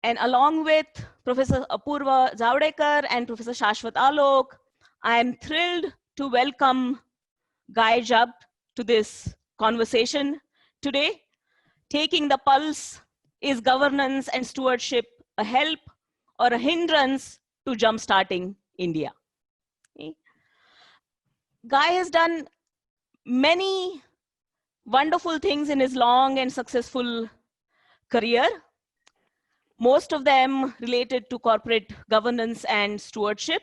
And along with Professor Apurva Javadekar and Professor Shashwat Alok, I am thrilled to welcome Guy Jabb to this conversation today. Taking the pulse, is governance and stewardship a help or a hindrance to jumpstarting India? Okay. Guy has done many wonderful things in his long and successful career, most of them related to corporate governance and stewardship.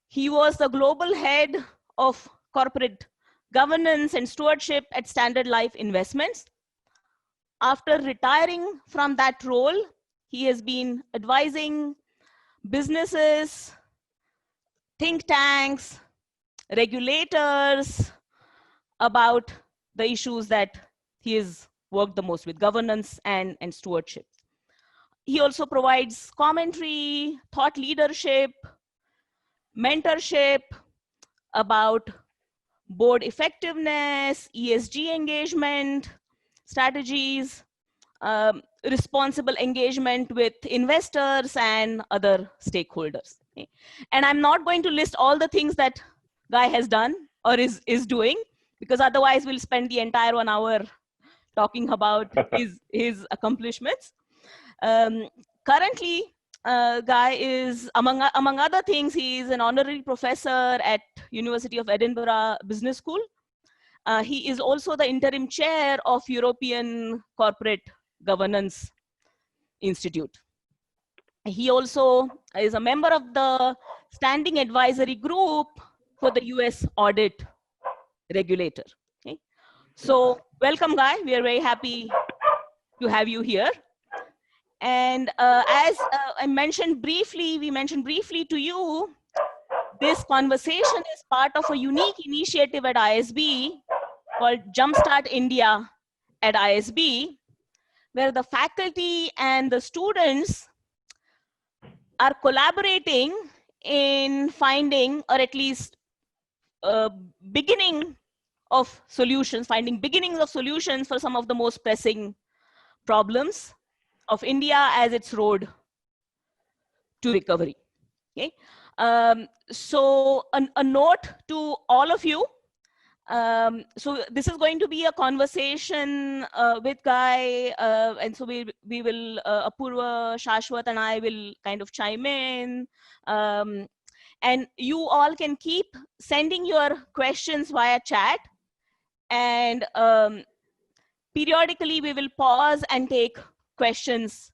He was the global head of corporate governance and stewardship at Standard Life Investments. After retiring from that role, he has been advising businesses, think tanks, regulators about the issues that he has worked the most with, governance and stewardship. He also provides commentary, thought leadership, mentorship about board effectiveness, ESG engagement strategies, responsible engagement with investors and other stakeholders. Okay. And I'm not going to list all the things that Guy has done or is doing, because otherwise we'll spend the entire 1 hour talking about his accomplishments. Currently, Guy is, among other things, he is an honorary professor at University of Edinburgh Business School. He is also the interim chair of European Corporate Governance Institute. He also is a member of the standing advisory group for the US audit regulator. Okay. So welcome, Guy. We are very happy to have you here. And as we mentioned briefly to you, this conversation is part of a unique initiative at ISB called Jumpstart India at ISB, where the faculty and the students are collaborating in finding, or at least beginnings of solutions for some of the most pressing problems of India as its road to recovery. Okay. So a note to all of you. So this is going to be a conversation with Guy, and so we will, Apurva, Shashwat and I will kind of chime in. And you all can keep sending your questions via chat, and periodically we will pause and take questions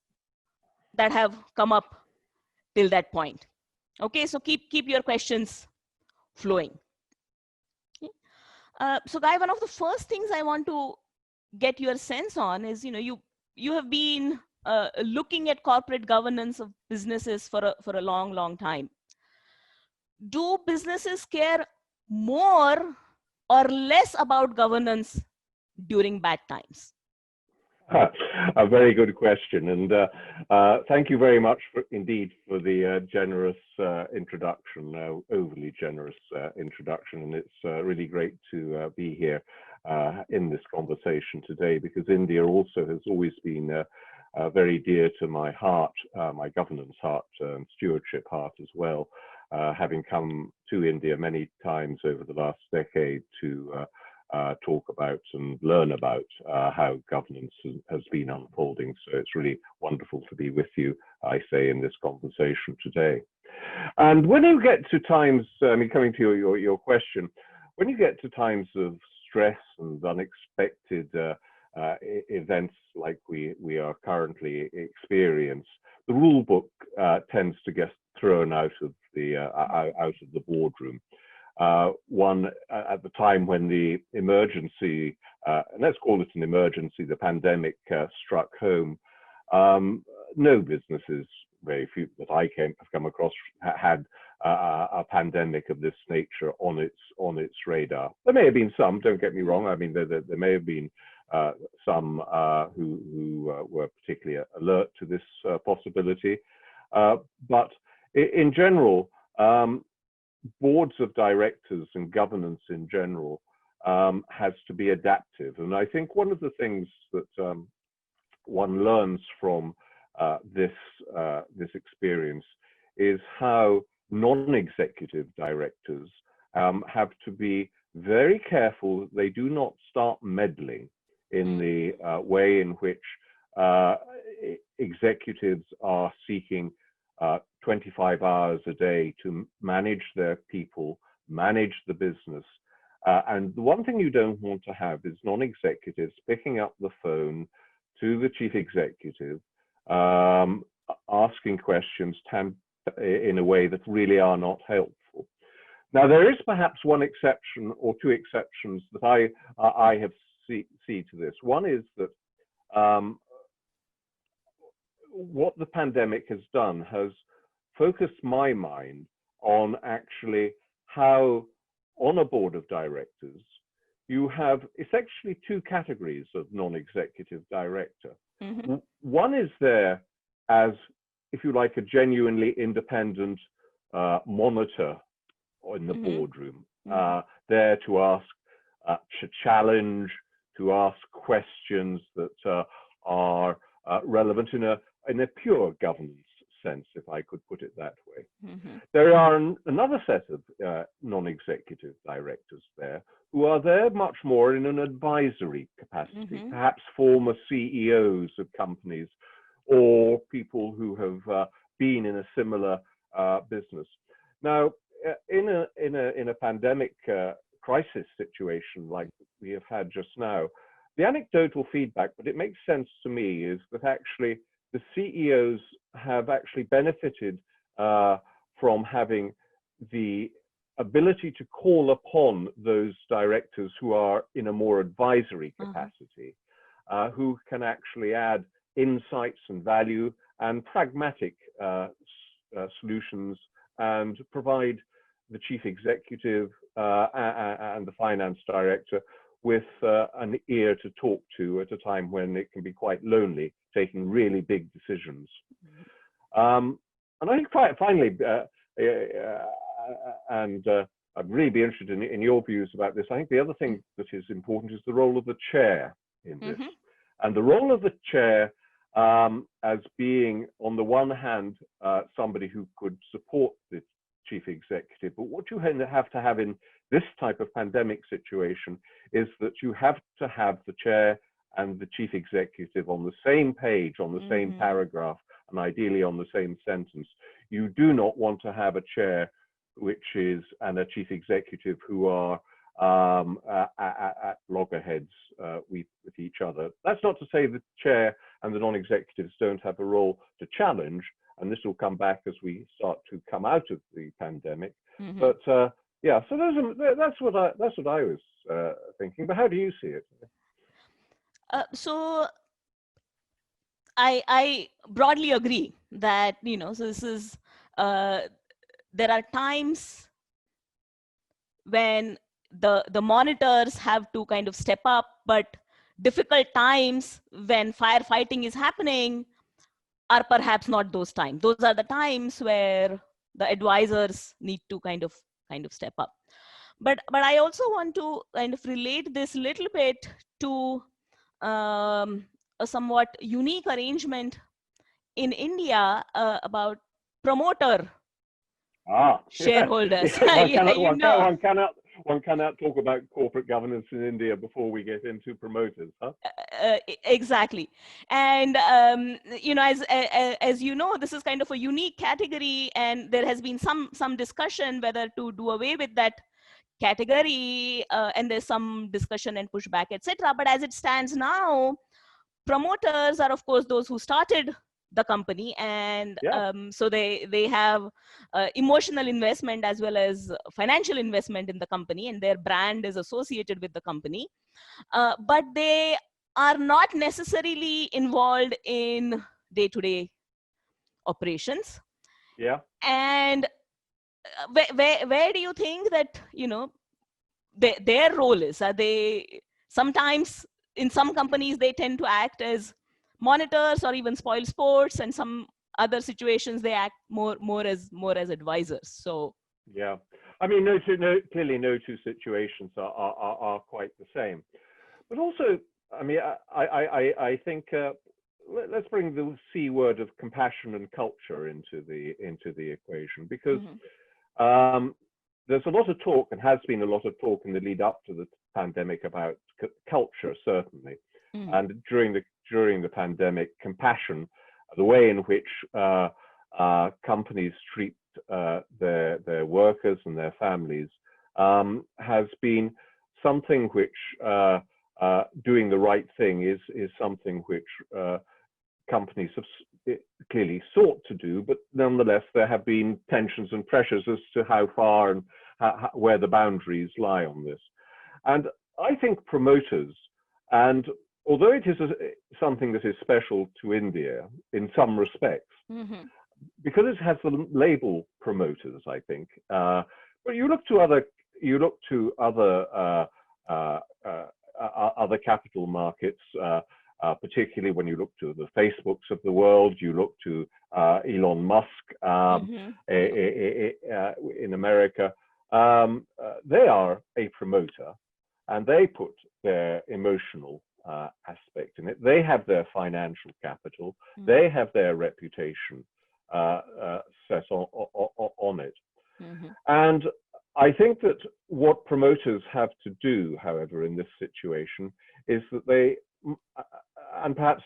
that have come up till that point. Okay, so keep your questions flowing. Okay. So Guy, one of the first things I want to get your sense on is, you have been looking at corporate governance of businesses for a long time. Do businesses care more or less about governance during bad times? A very good question, and thank you very much indeed for the generous introduction, overly generous introduction, and it's really great to be here in this conversation today, because India also has always been very dear to my heart, my governance heart and stewardship heart as well, having come to India many times over the last decade to talk about and learn about how governance has been unfolding. So it's really wonderful to be with you, I say, in this conversation today. And when you get to times, coming to your question, when you get to times of stress and unexpected events like we are currently experiencing, the rule book tends to get thrown out of the boardroom. One at the time when the emergency, let's call it an emergency, the pandemic struck home, no businesses, very few that I have come across, had a pandemic of this nature on its radar. There may have been some, don't get me wrong. I mean, there may have been some who were particularly alert to this possibility, but in general, boards of directors and governance in general has to be adaptive. And I think one of the things that one learns from this experience is how non-executive directors have to be very careful they do not start meddling in the way in which executives are seeking 25 hours a day to manage their people, manage the business. And the one thing you don't want to have is non-executives picking up the phone to the chief executive, asking questions in a way that really are not helpful. Now, there is perhaps one exception or two exceptions that I have see to this. One is that what the pandemic has done has focused my mind on actually how on a board of directors, you have essentially two categories of non-executive director. Mm-hmm. One is there as, if you like, a genuinely independent monitor in the boardroom, there to ask, to challenge, to ask questions that are relevant in a pure governance sense, if I could put it that way. Mm-hmm. There are another set of non-executive directors there who are there much more in an advisory capacity, perhaps former CEOs of companies or people who have been in a similar business. Now, in a pandemic crisis situation like we have had just now, the anecdotal feedback, but it makes sense to me, is that actually the CEOs have actually benefited from having the ability to call upon those directors who are in a more advisory capacity, who can actually add insights and value and pragmatic solutions and provide the chief executive and the finance director with an ear to talk to at a time when it can be quite lonely, taking really big decisions. And I think finally, I'd really be interested in your views about this. I think the other thing that is important is the role of the chair in this. And the role of the chair as being, on the one hand, somebody who could support the chief executive, but what you have to have in this type of pandemic situation is that you have to have the chair and the chief executive on the same page, on the same paragraph, and ideally on the same sentence. You do not want to have a chair and a chief executive who are at loggerheads with each other. That's not to say the chair and the non-executives don't have a role to challenge, and this will come back as we start to come out of the pandemic. But yeah, so that's what I was thinking. But how do you see it? So I broadly agree that, so this is, there are times when the monitors have to kind of step up, but difficult times when firefighting is happening are perhaps not those times. Those are the times where the advisors need to kind of step up. But I also want to kind of relate this a little bit to a somewhat unique arrangement in India about promoter shareholders. One cannot talk about corporate governance in India before we get into promoters, huh? Exactly. And, as you know, this is kind of a unique category, and there has been some discussion whether to do away with that category, and there's some discussion and pushback, etc. But as it stands now, promoters are, of course, those who started the company, and so they have emotional investment as well as financial investment in the company, and their brand is associated with the company, but they are not necessarily involved in day-to-day operations. And where do you think that their role is? Are they sometimes, in some companies, they tend to act as monitors or even spoil sports, and some other situations they act more as advisors. So yeah, I mean, clearly no two situations are quite the same. But also, I mean, I think let's bring the C word of compassion and culture into the equation, because there's a lot of talk, and has been a lot of talk in the lead up to the pandemic, about culture, certainly, and during the pandemic, compassion, the way in which companies treat their workers and their families, has been something which doing the right thing is something which companies have clearly sought to do, but nonetheless there have been tensions and pressures as to how far and where the boundaries lie on this. And I think promoters, and although it is something that is special to India in some respects, because it has the label promoters, I think, but you look to other capital markets, particularly when you look to the Facebooks of the world, you look to Elon Musk in America, they are a promoter, and they put their emotional aspect in it. They have their financial capital, they have their reputation set on it. And I think that what promoters have to do, however, in this situation, is that they, and perhaps,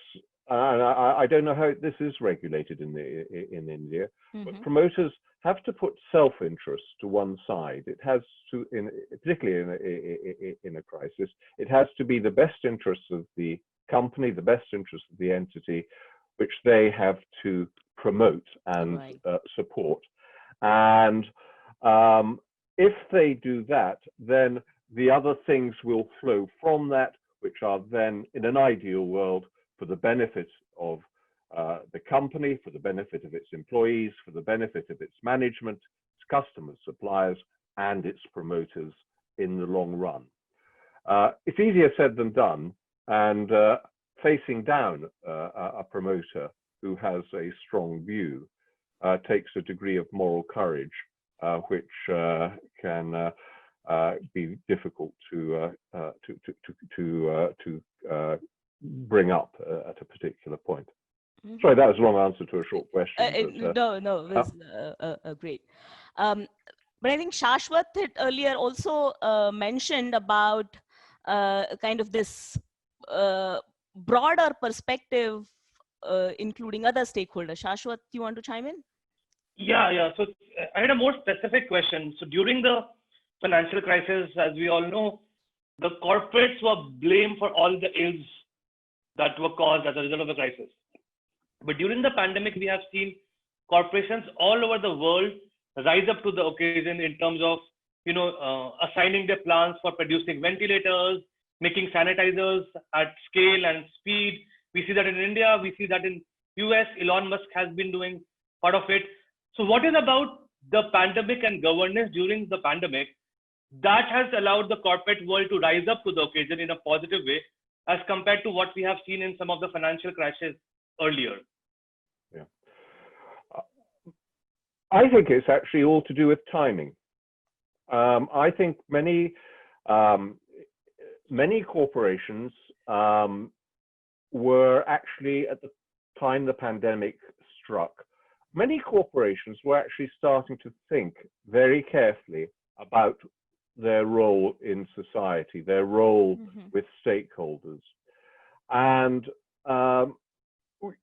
I don't know how this is regulated in India, but promoters have to put self-interest to one side. It has to, particularly in a crisis, it has to be the best interests of the company, the best interests of the entity, which they have to promote and support. And if they do that, then the other things will flow from that, which are then, in an ideal world, for the benefit of the company, for the benefit of its employees, for the benefit of its management, its customers, suppliers, and its promoters in the long run. It's easier said than done, and facing down a promoter who has a strong view takes a degree of moral courage, which can be difficult to bring up at a particular point. Sorry, that was a long answer to a short question. No, it was great. But I think Shashwat had earlier also mentioned about kind of this broader perspective, including other stakeholders. Shashwat, you want to chime in? Yeah. So I had a more specific question. So during the financial crisis, as we all know, the corporates were blamed for all the ills that were caused as a result of the crisis. But during the pandemic, we have seen corporations all over the world rise up to the occasion in terms of, assigning their plans for producing ventilators, making sanitizers at scale and speed. We see that in India, we see that in US. Elon Musk has been doing part of it. So what is about the pandemic and governance during the pandemic that has allowed the corporate world to rise up to the occasion in a positive way, as compared to what we have seen in some of the financial crashes earlier? Yeah, I think it's actually all to do with timing. I think many corporations were actually, at the time the pandemic struck, many corporations were actually starting to think very carefully about their role in society, their role with stakeholders. And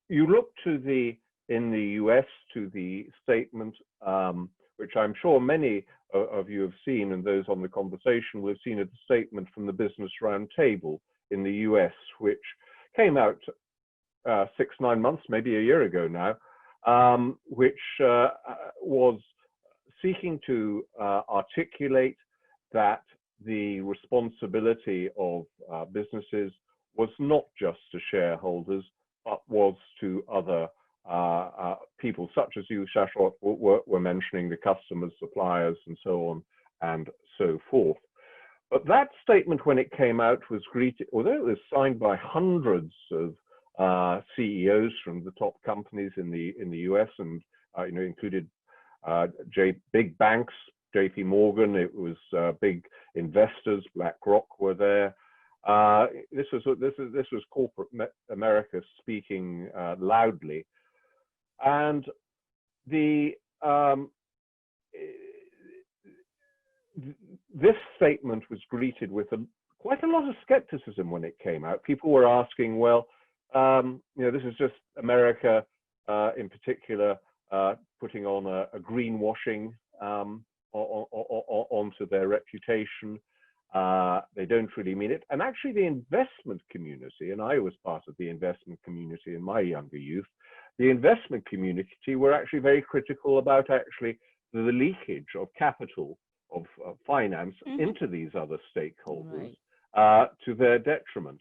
you look to in the US, to the statement, which I'm sure many of you have seen, and those on the conversation will have seen, a statement from the Business Roundtable in the US, which came out 6-9 months, maybe a year ago now, which was seeking to articulate that the responsibility of businesses was not just to shareholders, but was to other people, such as you, Shashwat, were mentioning, the customers, suppliers, and so on and so forth. But that statement, when it came out, was greeted, although it was signed by hundreds of CEOs from the top companies in the US, and included big banks, JP Morgan. It was big investors, BlackRock were there. This was corporate America speaking loudly, and this statement was greeted with quite a lot of skepticism when it came out. People were asking, well, this is just America in particular putting on a greenwashing onto their reputation. They don't really mean it. And actually the investment community, and I was part of the investment community in my younger youth, the investment community were actually very critical about actually the leakage of capital, of finance into these other stakeholders to their detriment.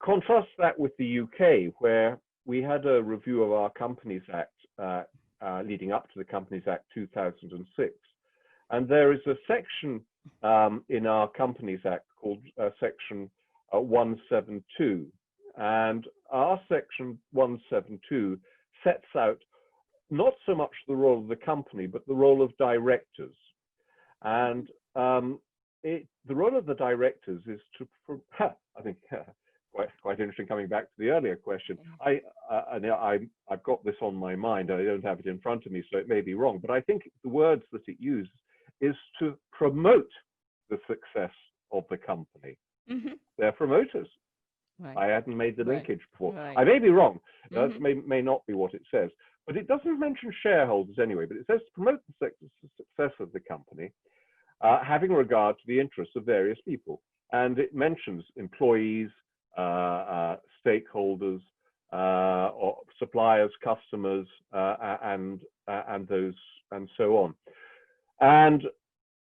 Contrast that with the UK, where we had a review of our Companies Act leading up to the Companies Act 2006. And there is a section in our Companies Act called Section 172. And our Section 172 sets out not so much the role of the company, but the role of directors. And the role of the directors is to, I think, quite interesting coming back to the earlier question. I've got this on my mind. I don't have it in front of me, so it may be wrong. But I think the words that it uses is to promote the success of the company. They're promoters. I hadn't made the linkage before. I may be wrong. That may not be what it says. But it doesn't mention shareholders anyway. But it says to promote the success of the company, having regard to the interests of various people. And it mentions employees, stakeholders, or suppliers, customers, and those, and so on. And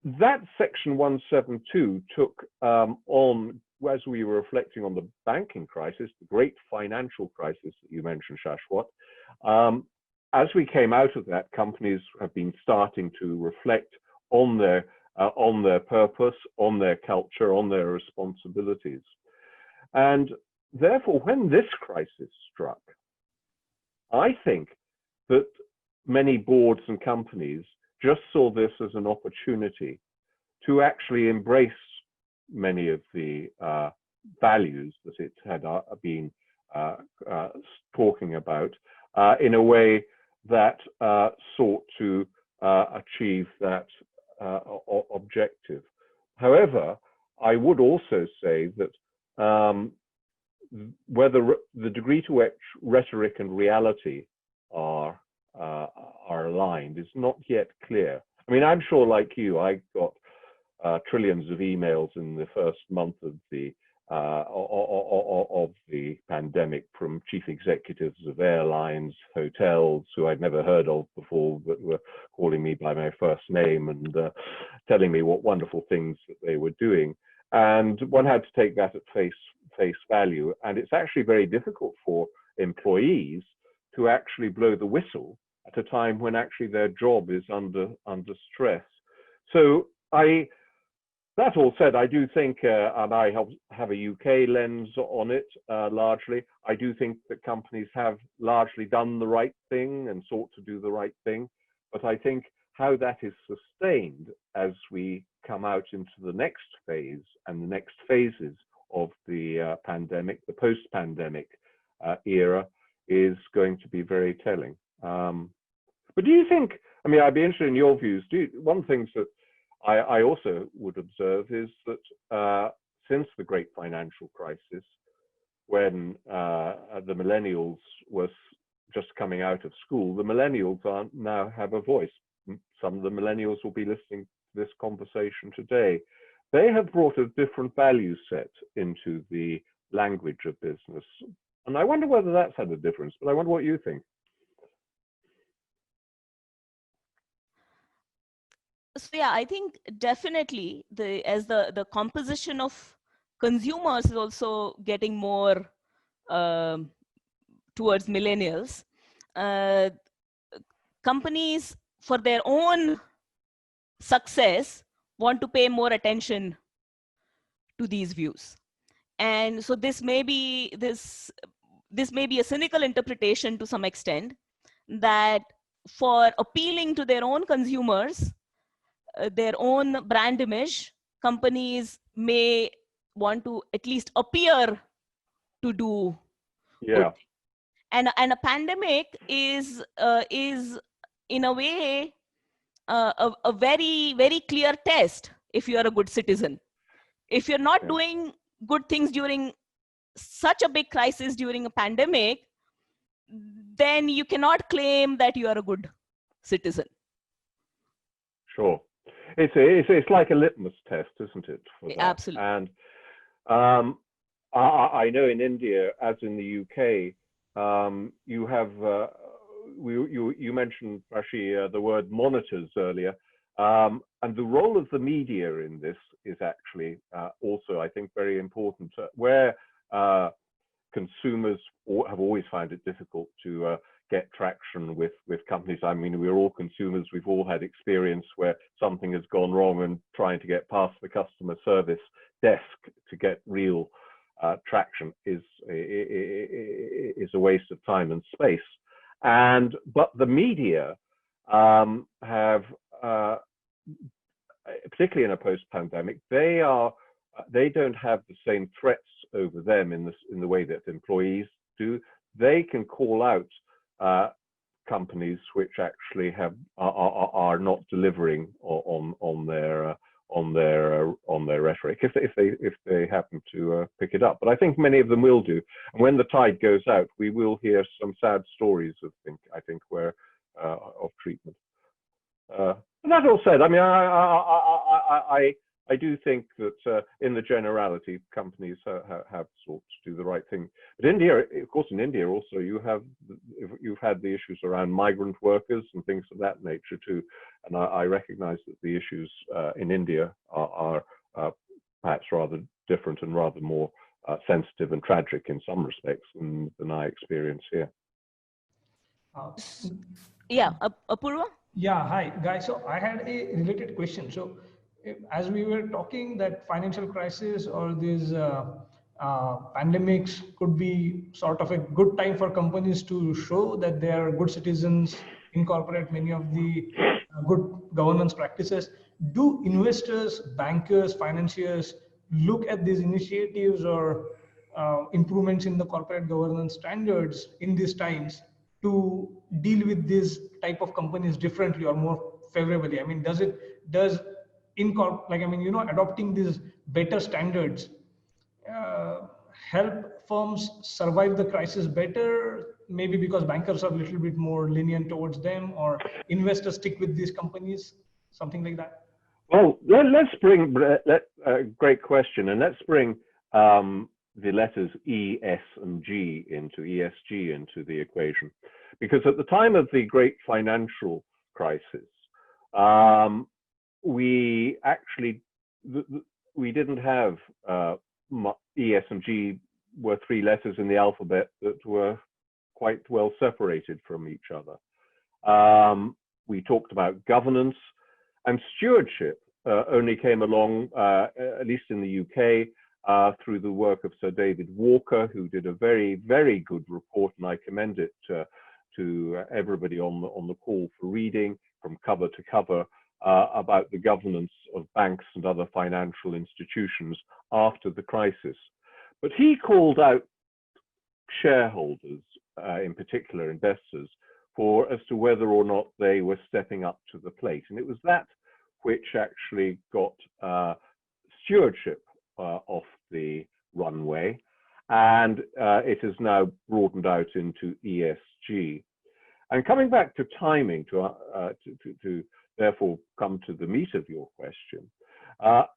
that Section 172 took on, as we were reflecting on the banking crisis, the great financial crisis that you mentioned, Shashwat, as we came out of that, companies have been starting to reflect on their purpose, on their culture, on their responsibilities. And therefore, when this crisis struck, I think that many boards and companies just saw this as an opportunity to actually embrace many of the values that it had been talking about in a way that sought to achieve that objective. However, I would also say that whether the degree to which rhetoric and reality are aligned is not yet clear. I mean, I'm sure, like you, I got trillions of emails in the first month of the pandemic from chief executives of airlines, hotels, who I'd never heard of before, but were calling me by my first name and telling me what wonderful things that they were doing. And one had to take that at face value. And it's actually very difficult for employees to actually blow the whistle at a time when actually their job is under stress. So that all said, I do think, and I have a UK lens on it largely, I do think that companies have largely done the right thing and sought to do the right thing. But I think how that is sustained as we come out into the next phase and the next phases of the pandemic, the post-pandemic era, is going to be very telling. But do you think, I mean, I'd be interested in your views. One of the things that I also would observe is that since the great financial crisis, when the millennials was just coming out of school, the millennials now have a voice. Some of the millennials will be listening to this conversation today. They have brought a different value set into the language of business. And I wonder whether that's had a difference, but I wonder what you think. So yeah, I think definitely as the composition of consumers is also getting more towards millennials. Companies, for their own success, want to pay more attention to these views. And so this may be a cynical interpretation to some extent, that for appealing to their own consumers, their own brand image, companies may want to at least appear to do Yeah. good. And a pandemic is in a way a very, very clear test if you are a good citizen. If you're not doing good things during such a big crisis during a pandemic, then you cannot claim that you are a good citizen. Sure. It's like a litmus test, isn't it, for that? Absolutely. And I know in India, as in the UK, you have you mentioned, Rashi, the word monitors earlier, and the role of the media in this is actually also, I think, very important. Where consumers have always found it difficult to get traction with companies. I mean, we're all consumers. We've all had experience where something has gone wrong, and trying to get past the customer service desk to get real traction is a waste of time and space. But the media have, particularly in a post-pandemic, they don't have the same threats over them in the way that employees do. They can call out companies which actually are not delivering on their rhetoric if they happen to pick it up. But I think many of them will do. And when the tide goes out, we will hear some sad stories of where of treatment. But that all said, I mean, I do think that in the generality, companies have sought to do the right thing. But India, of course, in India also, you've had the issues around migrant workers and things of that nature too. And I recognize that the issues in India are perhaps rather different and rather more sensitive and tragic in some respects than I experience here. Yeah, Apurva? Yeah, hi guys. So I had a related question. So as we were talking that financial crisis or these pandemics could be sort of a good time for companies to show that they are good citizens, incorporate many of the good governance practices. Do investors, bankers, financiers look at these initiatives or improvements in the corporate governance standards in these times to deal with this type of companies differently or more favorably? I mean, adopting these better standards help firms survive the crisis better, maybe because bankers are a little bit more lenient towards them, or investors stick with these companies, something like that? Well, let's bring, great question, and let's bring the letters E, S, and G into ESG into the equation. Because at the time of the great financial crisis, we didn't have E, S, and G were three letters in the alphabet that were quite well separated from each other. We talked about governance, and stewardship only came along, at least in the UK, through the work of Sir David Walker, who did a very, very good report, and I commend it to everybody on the call for reading from cover to cover about the governance of banks and other financial institutions after the crisis. But he called out shareholders, in particular investors, as to whether or not they were stepping up to the plate. And it was that which actually got stewardship off the runway, and it has now broadened out into ESG. And coming back to timing, to therefore come to the meat of your question,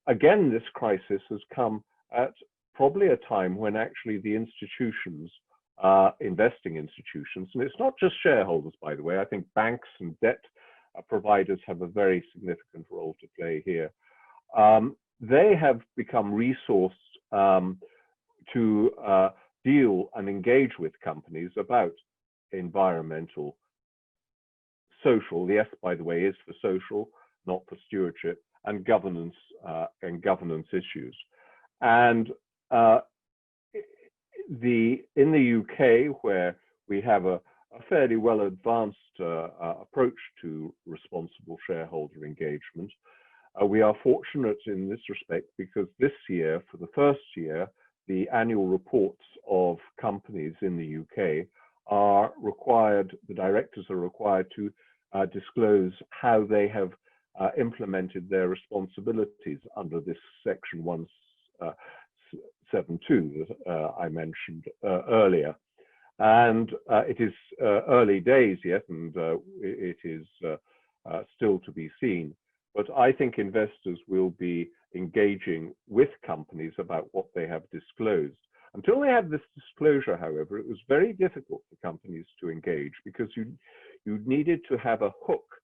again, this crisis has come at probably a time when actually the institutions, investing institutions, and it's not just shareholders, by the way, I think banks and debt providers have a very significant role to play here. They have become resourced to deal and engage with companies about environmental, social, the S, by the way, is for social, not for stewardship, and governance issues. And in the UK, where we have a fairly well advanced approach to responsible shareholder engagement, we are fortunate in this respect because this year, for the first year, the annual reports of companies in the UK are required, the directors are required to disclose how they have implemented their responsibilities under this section 172 that I mentioned earlier. And it is early days yet, and it is still to be seen. But I think investors will be engaging with companies about what they have disclosed. Until they had this disclosure, however, it was very difficult for companies to engage because you needed to have a hook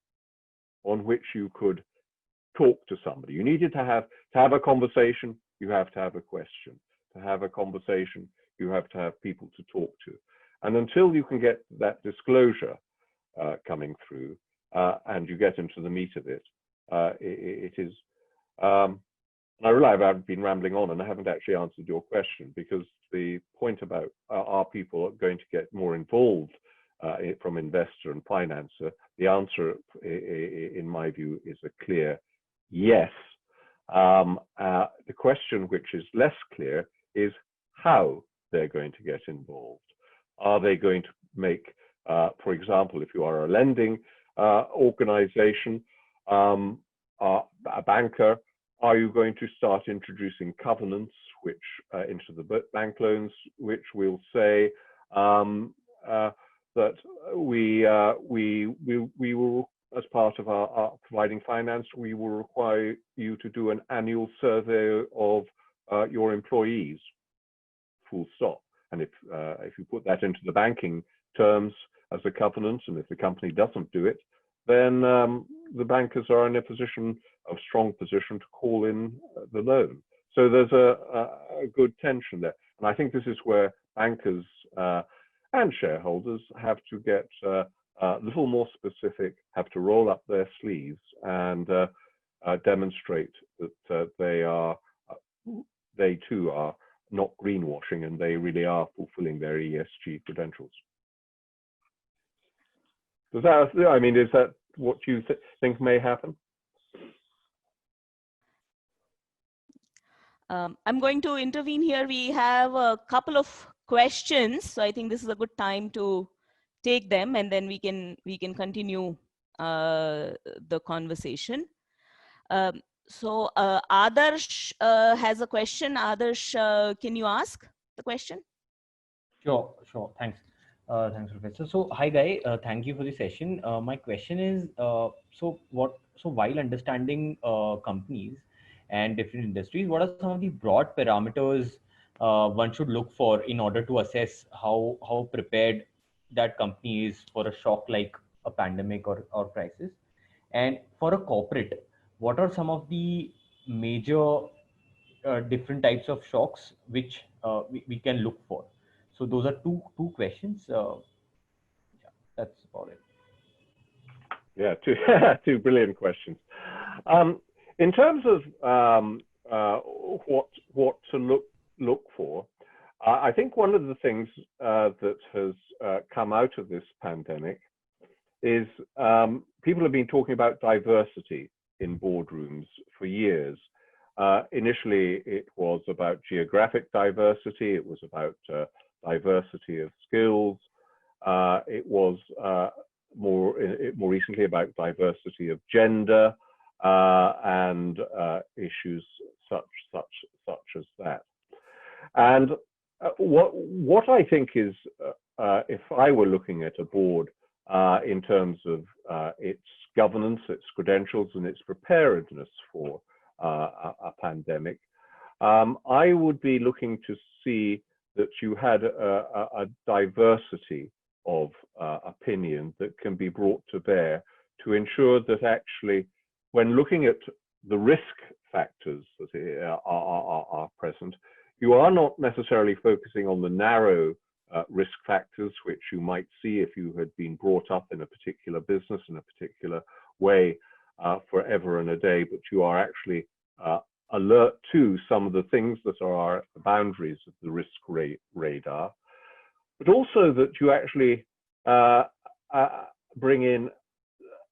on which you could talk to somebody. You needed to have a conversation, you have to have a question. To have a conversation, you have to have people to talk to. And until you can get that disclosure coming through and you get into the meat of it, it is, I realize I've been rambling on and I haven't actually answered your question, because the point about are people going to get more involved from investor and financer, the answer in my view is a clear yes. The question which is less clear is how they're going to get involved. Are they going to make, for example, if you are a lending organization, a banker, are you going to start introducing covenants which into the bank loans, which will say that we will, as part of our providing finance, we will require you to do an annual survey of your employees, full stop. And if you put that into the banking terms as a covenant, and if the company doesn't do it, then the bankers are in a strong position to call in the loan. So there's a good tension there. And I think this is where bankers and shareholders have to get a little more specific, have to roll up their sleeves and demonstrate that they too are not greenwashing and they really are fulfilling their ESG credentials. Does that, I mean, is that what you think may happen? I'm going to intervene here. We have a couple of questions, so I think this is a good time to take them, and then we can continue the conversation. So Adarsh has a question. Adarsh, can you ask the question? Sure. Thanks. Thanks, Professor. So, hi, Guy. Thank you for the session. My question is, so while understanding companies and different industries, what are some of the broad parameters one should look for in order to assess how prepared that company is for a shock like a pandemic or crisis? And for a corporate, what are some of the major different types of shocks which we can look for? So those are two questions. Yeah, that's about it. Yeah, two brilliant questions. In terms of what to look for, I think one of the things that has come out of this pandemic is people have been talking about diversity in boardrooms for years. Initially, it was about geographic diversity. It was about diversity of skills. It was more recently about diversity of gender and issues such as that. And what I think is, if I were looking at a board in terms of its governance, its credentials, and its preparedness for a pandemic, I would be looking to see that you had a diversity of opinion that can be brought to bear to ensure that actually, when looking at the risk factors that are present, you are not necessarily focusing on the narrow risk factors which you might see if you had been brought up in a particular business in a particular way forever and a day, but you are actually alert to some of the things that are at the boundaries of the risk radar, but also that you actually bring in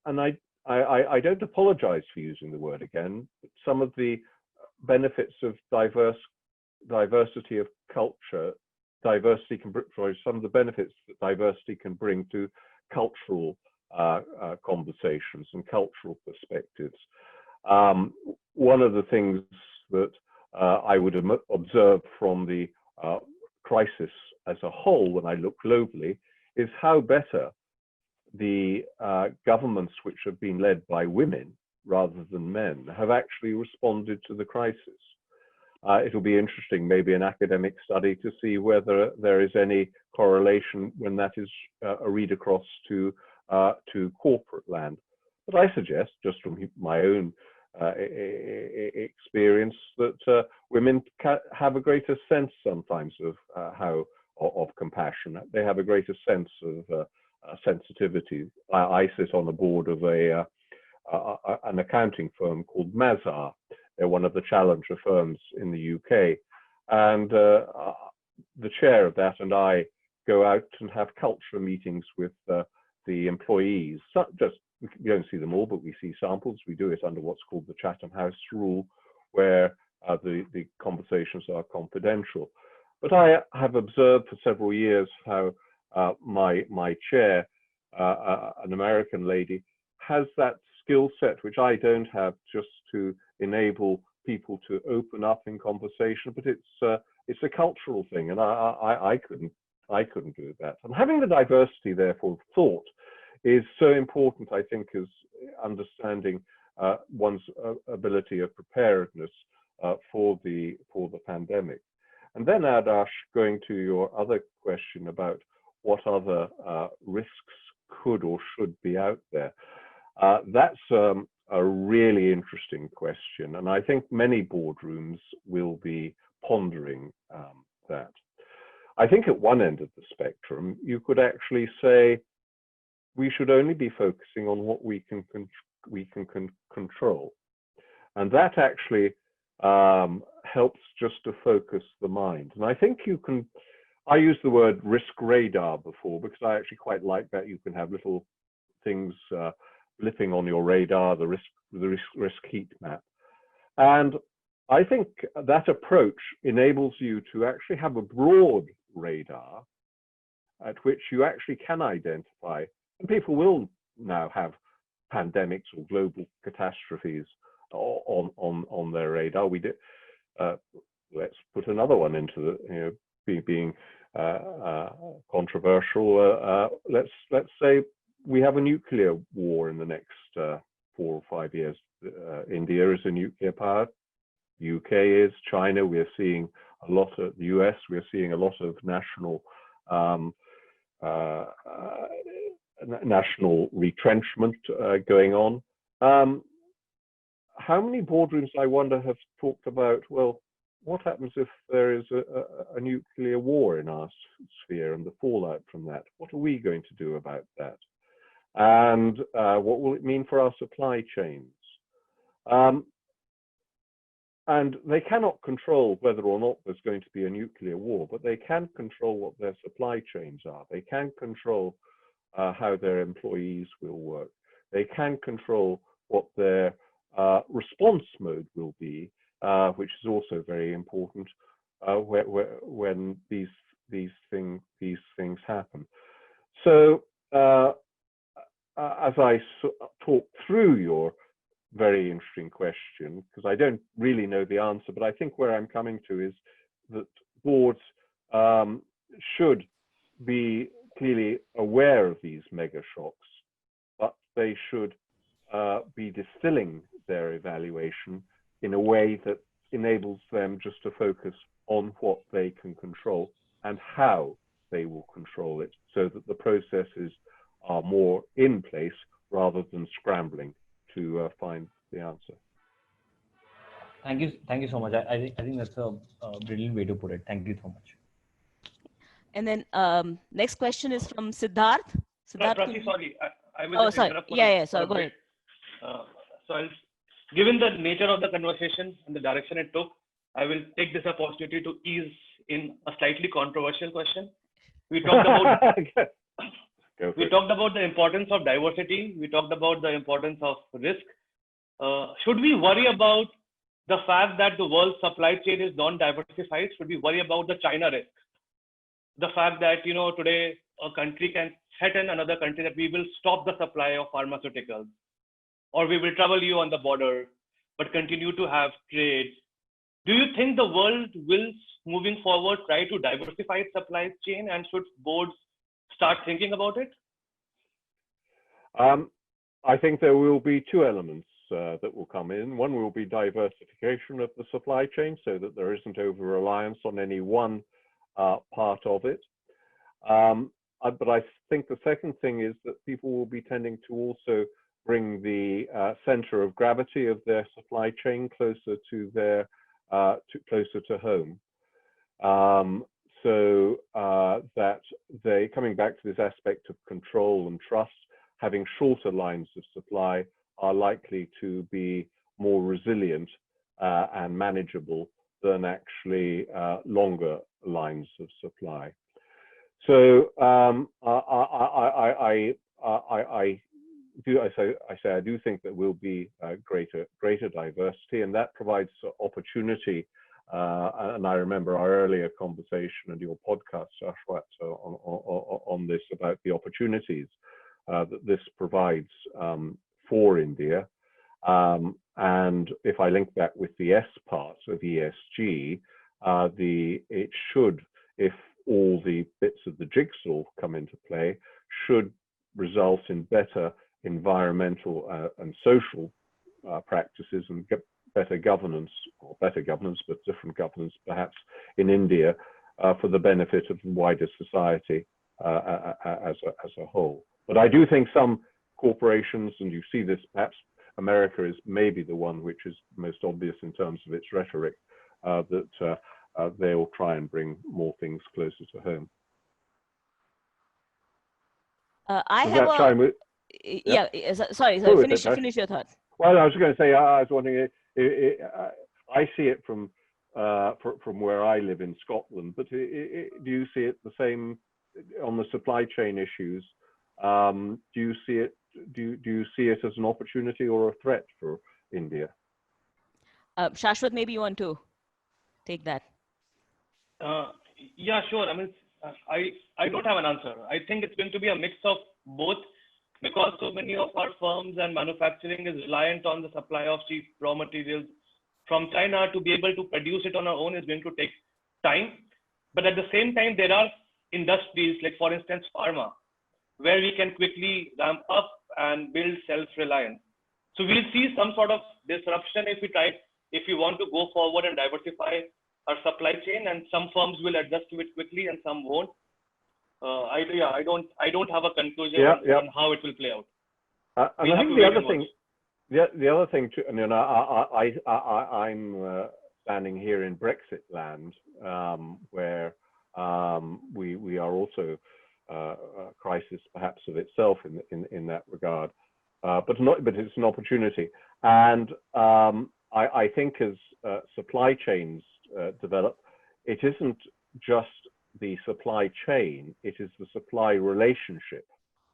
an I don't apologize for using the word again, but some of the benefits of diversity of culture, some of the benefits that diversity can bring to cultural conversations and cultural perspectives. One of the things that I would observe from the crisis as a whole, when I look globally, is how better the governments which have been led by women rather than men have actually responded to the crisis. It'll be interesting, maybe an academic study, to see whether there is any correlation when that is a read across to corporate land. But I suggest, just from my own experience, that women have a greater sense sometimes of compassion. They have a greater sense of sensitivity. I sit on the board of an accounting firm called Mazar. They're one of the challenger firms in the UK, and the chair of that and I go out and have culture meetings with the employees. We don't see them all, but we see samples. We do it under what's called the Chatham House rule, where the conversations are confidential. But I have observed for several years how my chair, an American lady, has that skill set which I don't have, just to enable people to open up in conversation. But it's a cultural thing, and I couldn't do that. And having the diversity, therefore, of thought is so important, I think, as understanding one's ability of preparedness for the pandemic. And then, Adarsh, going to your other question about what other risks could or should be out there, that's a really interesting question, and I think many boardrooms will be pondering that. I think at one end of the spectrum, you could actually say we should only be focusing on what we can control, and that actually helps just to focus the mind. And I think you can. I used the word risk radar before because I actually quite like that. You can have little things blipping on your radar, the risk heat map. And I think that approach enables you to actually have a broad radar at which you actually can identify, and people will now have pandemics or global catastrophes on their radar. We did. Let's put another one into the being controversial. Let's say we have a nuclear war in the next 4 or 5 years. India is a nuclear power. UK is. China, we're seeing a lot of the US. We're seeing a lot of national retrenchment going on. How many boardrooms, I wonder, have talked about, well, what happens if there is a nuclear war in our sphere and the fallout from that? What are we going to do about that? And what will it mean for our supply chains? And they cannot control whether or not there's going to be a nuclear war, but they can control what their supply chains are. They can control how their employees will work. They can control what their response mode will be, which is also very important when these things happen. So as I talk through your very interesting question, because I don't really know the answer, but I think where I'm coming to is that boards should be clearly aware of these mega shocks, but they should be distilling their evaluation in a way that enables them just to focus on what they can control and how they will control it, so that the processes are more in place rather than scrambling to find the answer. Thank you so much. I think that's a brilliant way to put it. Thank you so much. And then next question is from Siddharth. Prati, sorry, I will just interrupt. So go ahead. So given the nature of the conversation and the direction it took, I will take this opportunity to ease in a slightly controversial question. We talked about We talked about the importance of diversity. We talked about the importance of risk. Should we worry about the fact that the world's supply chain is non-diversified? Should we worry about the China risk? The fact that, today a country can threaten another country that we will stop the supply of pharmaceuticals, or we will trouble you on the border, but continue to have trade. Do you think the world will, moving forward, try to diversify its supply chain, and should boards start thinking about it? I think there will be two elements that will come in. One will be diversification of the supply chain so that there isn't over-reliance on any one part of it. But I think the second thing is that people will be tending to also bring the center of gravity of their supply chain closer to their closer to home. So that they, coming back to this aspect of control and trust, having shorter lines of supply are likely to be more resilient and manageable than actually longer lines of supply. So I do think that will be greater diversity, and that provides opportunity. And I remember our earlier conversation and your podcast, Shashwat, on this about the opportunities that this provides for India. And if I link that with the S part of ESG, it should, if all the bits of the jigsaw come into play, should result in better environmental and social practices and better governance, but different governance perhaps in India for the benefit of wider society as a whole. But I do think some corporations, and you see this, perhaps America is maybe the one which is most obvious in terms of its rhetoric, that they will try and bring more things closer to home. I have a... Yeah, sorry, finish your thought. Well, I was going to say, I was wondering, I see it from where I live in Scotland, but do you see it the same on the supply chain issues? Do you see it as an opportunity or a threat for India? Shashwat, maybe you want to take that. Yeah, sure. I mean, I don't have an answer. I think it's going to be a mix of both, because so many of our firms and manufacturing is reliant on the supply of cheap raw materials from China. To be able to produce it on our own is going to take time. But at the same time, there are industries like, for instance, pharma, where we can quickly ramp up and build self-reliance. So we'll see some sort of disruption if we want to go forward and diversify our supply chain, and some firms will adjust to it quickly and some won't. I don't have a conclusion on how it will play out. And I think the other thing too, and I'm standing here in Brexit land, where we are also a crisis perhaps of itself in that regard, but it's an opportunity. And I think as supply chains develop, it isn't just the supply chain, it is the supply relationship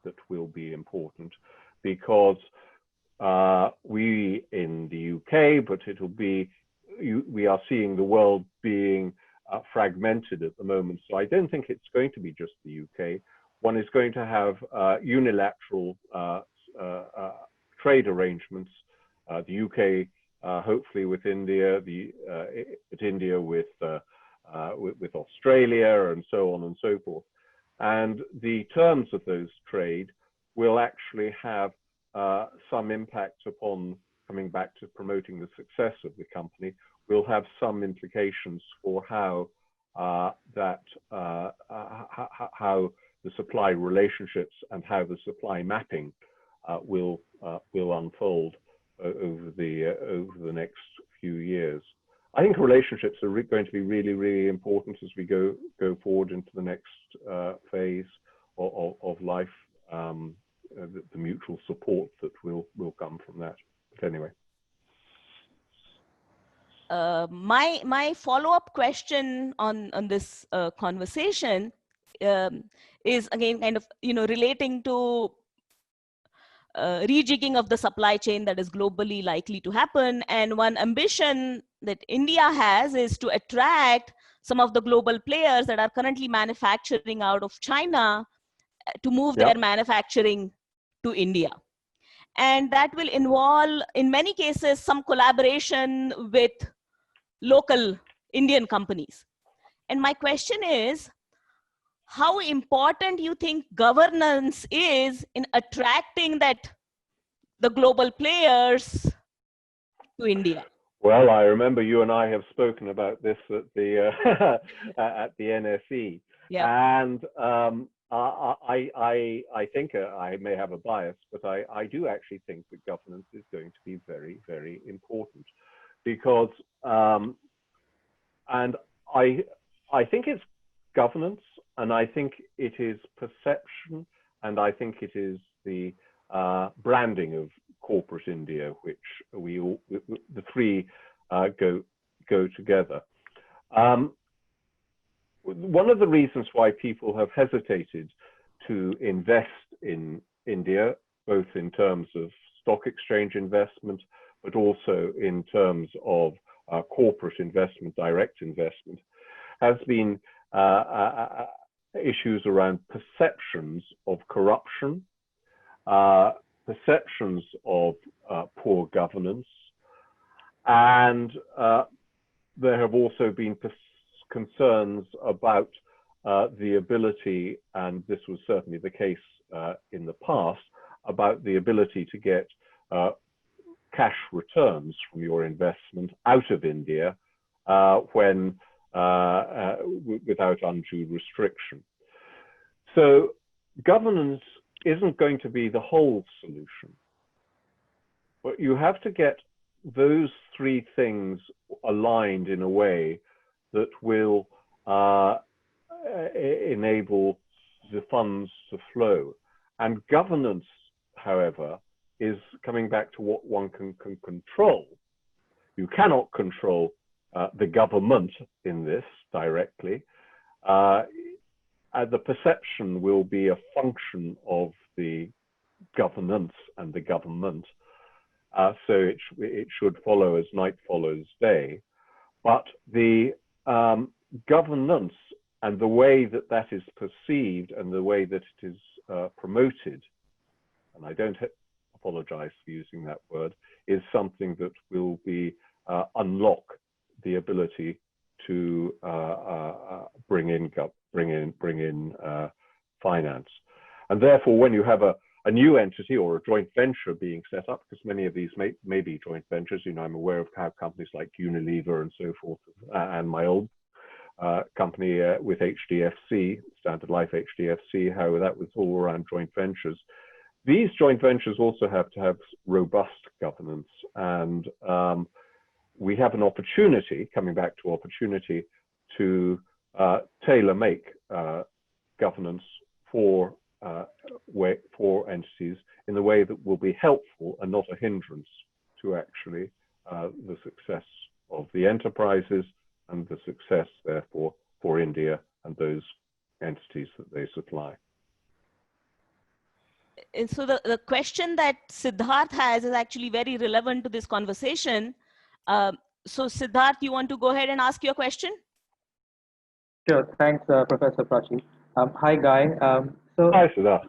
that will be important, because we in the UK, but we are seeing the world being fragmented at the moment. So I don't think it's going to be just the UK. One is going to have unilateral trade arrangements. The UK hopefully with India, India with Australia, and so on and so forth. And the terms of those trade will actually have some impact upon, coming back to promoting the success of the company, will have some implications for how how the supply relationships and how the supply mapping will unfold over the next few years. I think relationships are going to be really, really important as we go forward into the next phase of life. The mutual support that will come from that. But anyway. My follow-up question on this conversation is again kind of, relating to rejigging of the supply chain that is globally likely to happen. And one ambition that India has is to attract some of the global players that are currently manufacturing out of China to move their manufacturing to India. And that will involve, in many cases, some collaboration with local Indian companies. And my question is, how important you think governance is in attracting the global players to India? Well, I remember you and I have spoken about this at the at the NSE, and I think I may have a bias, but I do actually think that governance is going to be very, very important, because and I think it's governance, and I think it is perception, and I think it is the branding of corporate India, which we all, the three go together. One of the reasons why people have hesitated to invest in India, both in terms of stock exchange investment, but also in terms of corporate investment, direct investment, has been issues around perceptions of corruption, perceptions of poor governance, and there have also been concerns about the ability, and this was certainly the case in the past, about the ability to get cash returns from your investment out of India when without undue restriction. So governance isn't going to be the whole solution, but you have to get those three things aligned in a way that will enable the funds to flow. And governance, however, is coming back to what one can control. You cannot control the government in this directly. The perception will be a function of the governance and the government. So it should follow as night follows day. But the governance and the way that that is perceived and the way that it is promoted, and I don't apologize for using that word, is something that will be unlock the ability to bring in finance. And therefore, when you have a new entity or a joint venture being set up, because many of these may be joint ventures, I'm aware of how companies like Unilever and so forth, and my old company with HDFC, Standard Life HDFC, how that was all around joint ventures. These joint ventures also have to have robust governance, and we have an opportunity, coming back to opportunity, to tailor-make governance for entities in a way that will be helpful and not a hindrance to actually the success of the enterprises and the success, therefore, for India and those entities that they supply. And so the question that Siddharth has is actually very relevant to this conversation. So Siddharth, you want to go ahead and ask your question? Sure, thanks, Professor Prachi. Hi, Guy. Hi, Siddharth.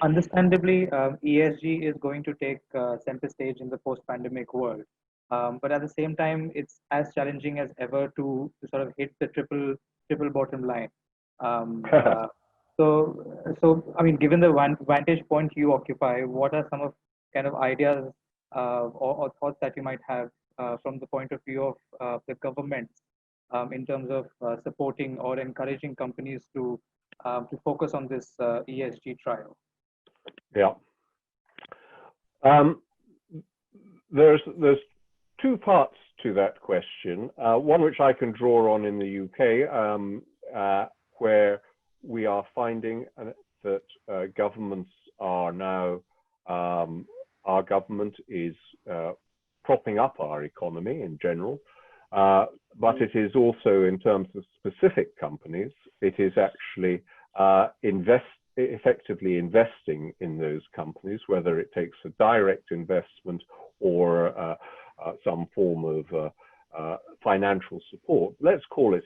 Understandably, ESG is going to take center stage in the post-pandemic world. But at the same time, it's as challenging as ever to sort of hit the triple bottom line. So I mean, given the vantage point you occupy, what are some of kind of ideas or thoughts that you might have from the point of view of the government in terms of supporting or encouraging companies to focus on this ESG trial? Yeah. There's two parts to that question. One which I can draw on in the UK, where we are finding that governments are now, our government is propping up our economy in general, but it is also, in terms of specific companies, it is actually effectively investing in those companies, whether it takes a direct investment or some form of financial support. Let's call a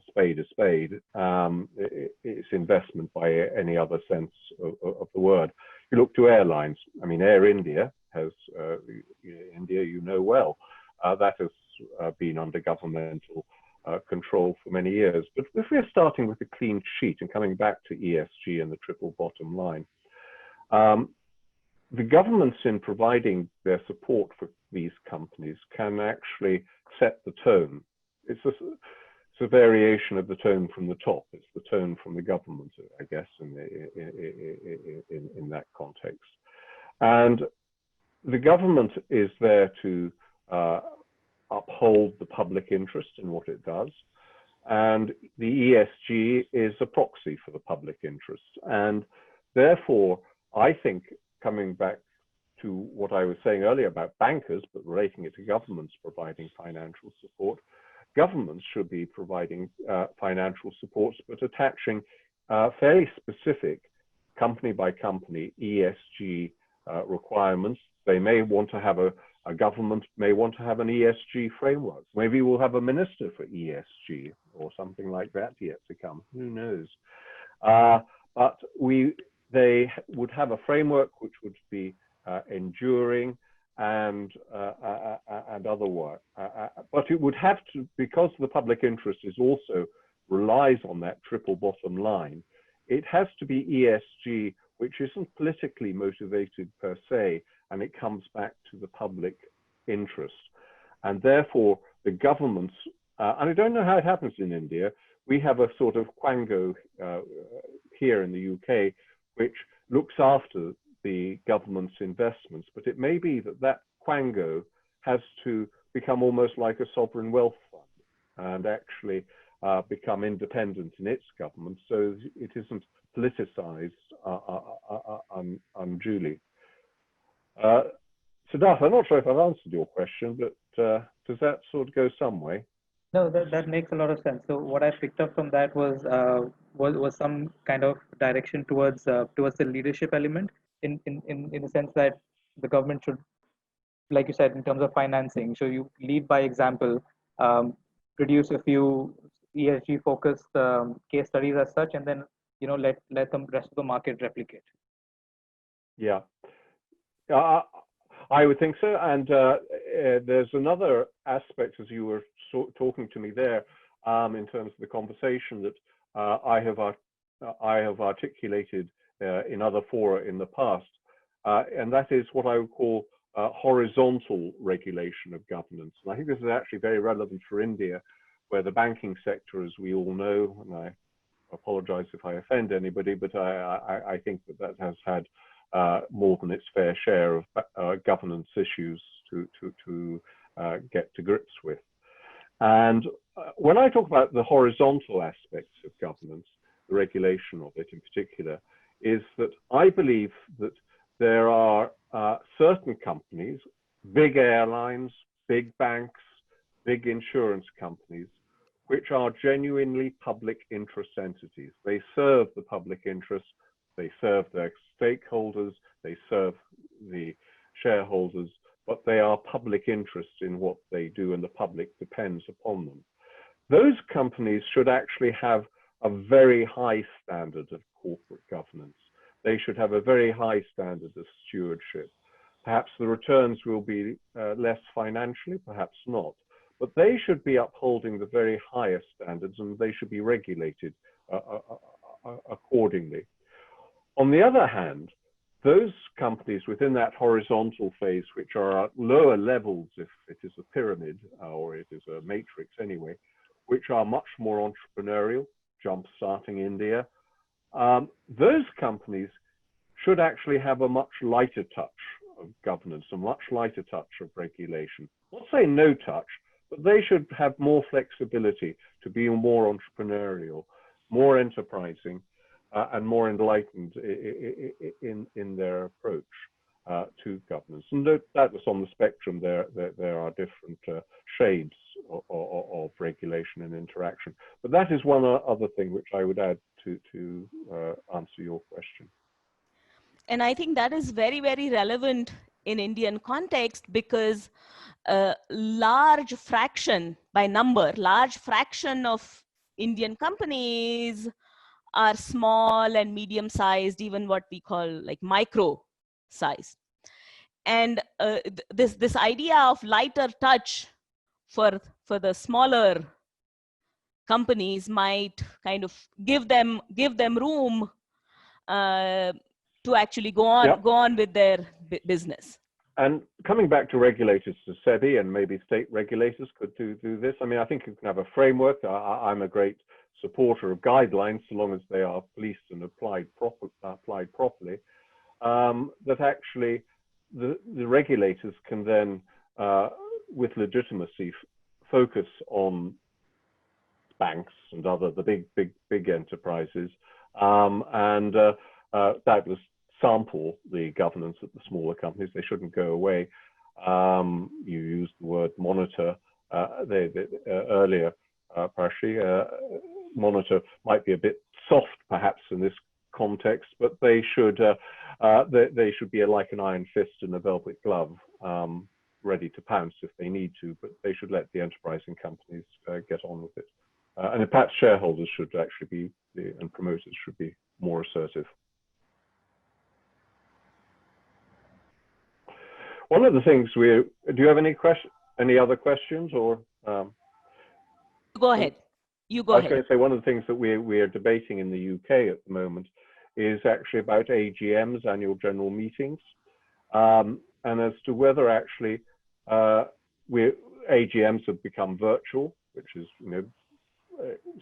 spade a spade. It's investment by any other sense of the word. You look to airlines. I mean, Air India has, India, you know well, that has been under governmental control for many years. But if we're starting with a clean sheet and coming back to ESG and the triple bottom line, the governments, in providing their support for these companies, can actually set the tone. It's a variation of the tone from the top. It's the tone from the government, I guess, in that context. And the government is there to uphold the public interest in what it does. And the ESG is a proxy for the public interest. And therefore, I think, coming back to what I was saying earlier about bankers, but relating it to governments providing financial support, governments should be providing financial supports, but attaching fairly specific company by company ESG requirements. They may want to have a government may want to have an ESG framework. Maybe we'll have a minister for ESG or something like that yet to come. Who knows? But they would have a framework which would be enduring and other work. But it would have to, because the public interest is also relies on that triple bottom line, it has to be ESG, which isn't politically motivated per se, and it comes back to the public interest. And therefore, the governments, and I don't know how it happens in India, we have a sort of quango here in the UK, which looks after the government's investments, but it may be that that quango has to become almost like a sovereign wealth fund and actually become independent in its government, so it isn't politicized unduly. Siddharth, I'm not sure if I've answered your question, but does that sort of go some way? No, that makes a lot of sense. So what I picked up from that was some kind of direction towards the leadership element, in the sense that the government should, like you said, in terms of financing, so you lead by example, produce a few ESG focused case studies as such, and then let the rest of the market replicate. Yeah, I would think so. And there's another aspect, as you were talking to me there, in terms of the conversation, that I have articulated in other fora in the past, and that is what I would call horizontal regulation of governance. And I think this is actually very relevant for India, where the banking sector, as we all know, and I apologize if I offend anybody, but I think that has had more than its fair share of governance issues to get to grips with. And when I talk about the horizontal aspects of governance, the regulation of it in particular, is that I believe that there are certain companies, big airlines, big banks, big insurance companies, which are genuinely public interest entities. They serve the public interest, they serve their stakeholders, they serve the shareholders, but they are public interests in what they do, and the public depends upon them. Those companies should actually have a very high standard of corporate governance. They should have a very high standard of stewardship. Perhaps the returns will be less financially, perhaps not, but they should be upholding the very highest standards, and they should be regulated accordingly. On the other hand, those companies within that horizontal phase, which are at lower levels, if it is a pyramid or it is a matrix anyway, which are much more entrepreneurial, jump-starting India, those companies should actually have a much lighter touch of governance, a much lighter touch of regulation. Not say no touch, but they should have more flexibility to be more entrepreneurial, more enterprising, and more enlightened in their approach to governance. And that was on the spectrum. There are different shades of regulation and interaction. But that is one other thing which I would add to answer your question. And I think that is very, very relevant in Indian context, because a large fraction by number, large fraction of Indian companies are small and medium sized, even what we call like micro size. And this idea of lighter touch for the smaller companies might kind of give them room to actually go on with their business. And coming back to regulators, to SEBI, and maybe state regulators could do this. I mean, I think you can have a framework. I'm a great supporter of guidelines, so long as they are policed and applied properly. That actually the regulators can then, with legitimacy, focus on banks and the big enterprises, and doubtless sample the governance of the smaller companies. They shouldn't go away. You used the word monitor earlier, Prashi. Monitor might be a bit soft, perhaps, in this context, but they should be like an iron fist in a velvet glove, ready to pounce if they need to. But they should let the enterprising companies get on with it, and perhaps shareholders should actually and promoters should be more assertive. One of the things do you have any other questions, or? Go ahead. You go ahead. I was going to say, one of the things that we are debating in the UK at the moment is actually about AGMs, annual general meetings, and as to whether actually AGMs have become virtual, which is,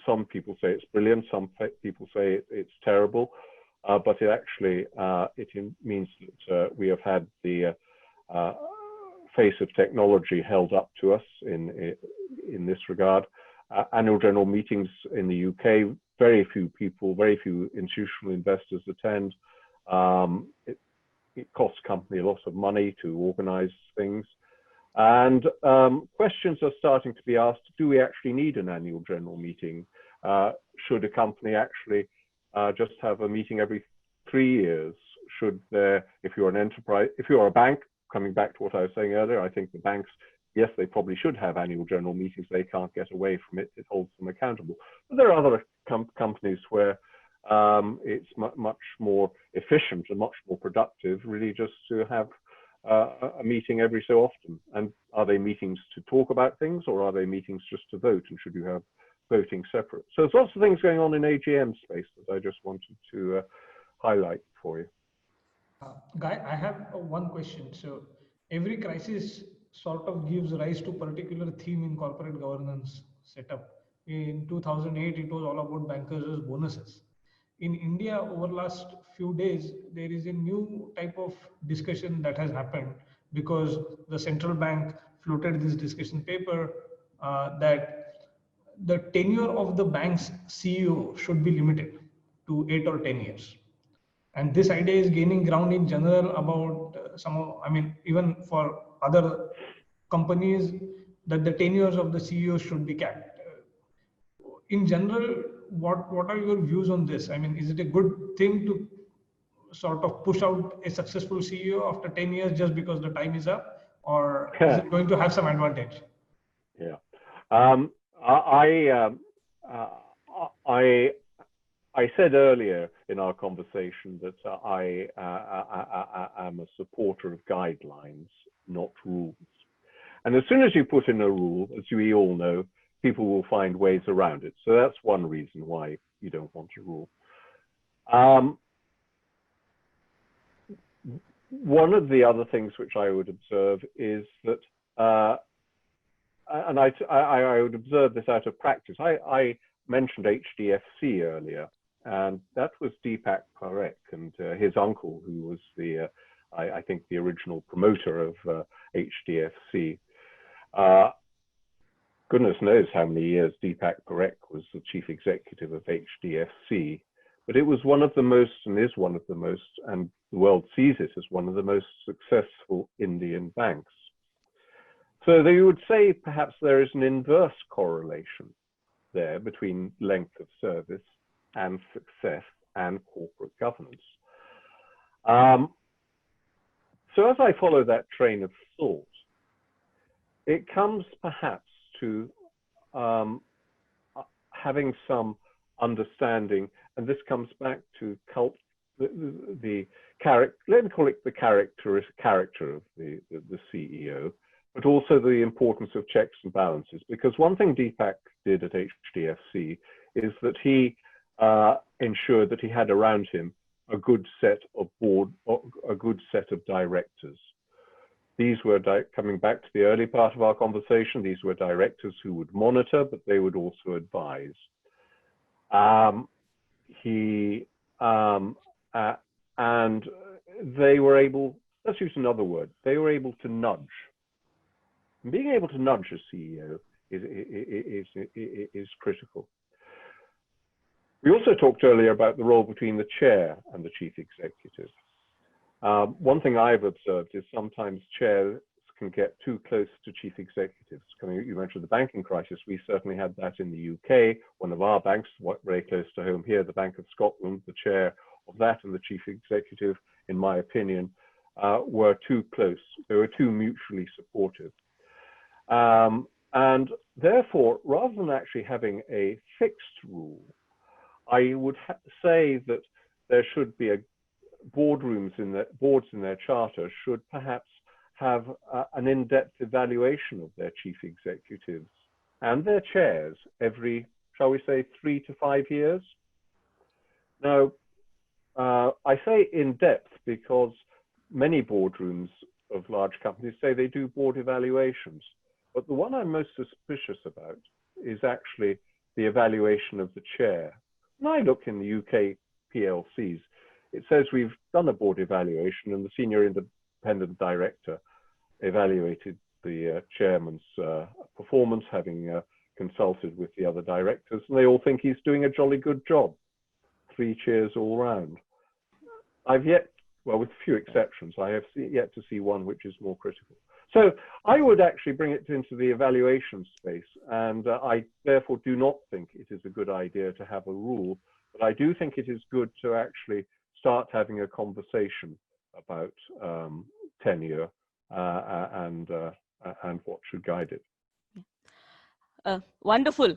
some people say it's brilliant, some people say it's terrible, but it actually it means that we have had the face of technology held up to us in this regard. Annual general meetings in the UK, very few people, very few institutional investors attend. It costs company a lot of money to organize things. And questions are starting to be asked, do we actually need an annual general meeting? Should a company actually just have a meeting every 3 years? Should there, if you're an enterprise, if you're a bank, coming back to what I was saying earlier, I think the banks, yes, they probably should have annual general meetings. They can't get away from it. It holds them accountable. But there are other companies where it's much more efficient and much more productive, really, just to have a meeting every so often. And are they meetings to talk about things, or are they meetings just to vote? And should you have voting separate? So there's lots of things going on in AGM space that I just wanted to highlight for you. Guy, I have one question. So every crisis sort of gives rise to particular theme in corporate governance setup. In 2008, it was all about bankers' bonuses. In India, over the last few days, there is a new type of discussion that has happened, because the central bank floated this discussion paper that the tenure of the bank's CEO should be limited to 8 or 10 years. And this idea is gaining ground in general about even for other companies, that the tenures of the CEOs should be capped. In general, what are your views on this? I mean, is it a good thing to sort of push out a successful CEO after 10 years just because the time is up, or is it going to have some advantage? Yeah, I said earlier in our conversation that I am a supporter of guidelines, not rules. And as soon as you put in a rule, as we all know, people will find ways around it. So that's one reason why you don't want a rule. One of the other things which I would observe is that, and I would observe this out of practice. I mentioned HDFC earlier, and that was Deepak Parekh and his uncle, who was I think the original promoter of HDFC. Goodness knows how many years Deepak Parekh was the chief executive of HDFC, but it was one of the most, and is one of the most, and the world sees it as one of the most successful Indian banks. So you would say perhaps there is an inverse correlation there between length of service and success and corporate governance. So as I follow that train of thought, it comes perhaps to having some understanding, and this comes back to the character, let me call it the character of the CEO, but also the importance of checks and balances. Because one thing Deepak did at HDFC is that he ensured that he had around him a good set of directors. These were, coming back to the early part of our conversation, these were directors who would monitor, but they would also advise. And they were able, let's use another word, they were able to nudge. And being able to nudge a CEO is critical. We also talked earlier about the role between the chair and the chief executive. One thing I've observed is sometimes chairs can get too close to chief executives. You mentioned the banking crisis. We certainly had that in the UK. One of our banks, very close to home here, the Bank of Scotland, the chair of that and the chief executive, in my opinion, were too close. They were too mutually supportive. And therefore, rather than actually having a fixed rule, I would say that there should be boards in their charter should perhaps have an in-depth evaluation of their chief executives and their chairs every, shall we say, 3 to 5 years. Now, I say in-depth because many boardrooms of large companies say they do board evaluations, but the one I'm most suspicious about is actually the evaluation of the chair. When I look in the UK PLCs, it says we've done a board evaluation and the senior independent director evaluated the chairman's performance, having consulted with the other directors, and they all think he's doing a jolly good job. 3 cheers all round. I've yet, well, with few exceptions, I have yet to see one which is more critical. So I would actually bring it into the evaluation space, and I therefore do not think it is a good idea to have a rule, but I do think it is good to actually start having a conversation about tenure and what should guide it. Wonderful.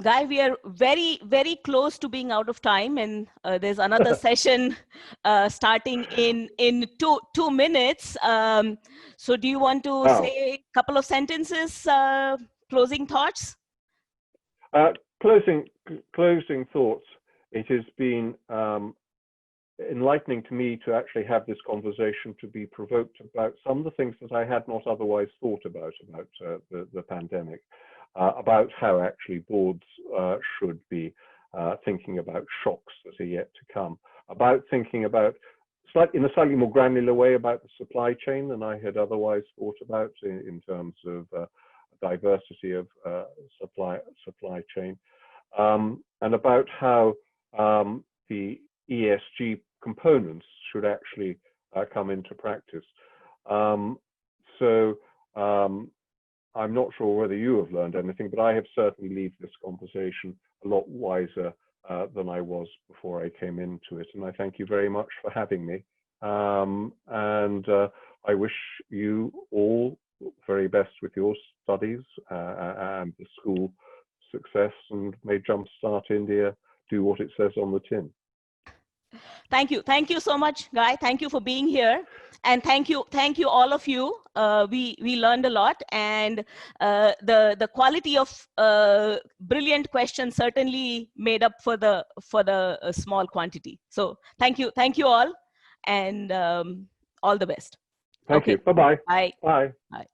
Guy, we are very, very close to being out of time, and there's another session starting in two minutes. So do you want to say a couple of sentences, closing thoughts? Closing thoughts. It has been enlightening to me to actually have this conversation, to be provoked about some of the things that I had not otherwise thought about the pandemic. About how actually boards should be thinking about shocks that are yet to come, about thinking about in a slightly more granular way about the supply chain than I had otherwise thought about in terms of diversity of supply chain, and about how the ESG components should actually come into practice. I'm not sure whether you have learned anything, but I have certainly left this conversation a lot wiser than I was before I came into it. And I thank you very much for having me. I wish you all very best with your studies and the school success, and may Jumpstart India do what it says on the tin. Thank you. Thank you so much, Guy. Thank you for being here. And thank you all of you. We learned a lot, and the quality of brilliant questions certainly made up for the small quantity. So thank you all, and all the best. Thank you. Bye-bye. Bye. Bye. Bye.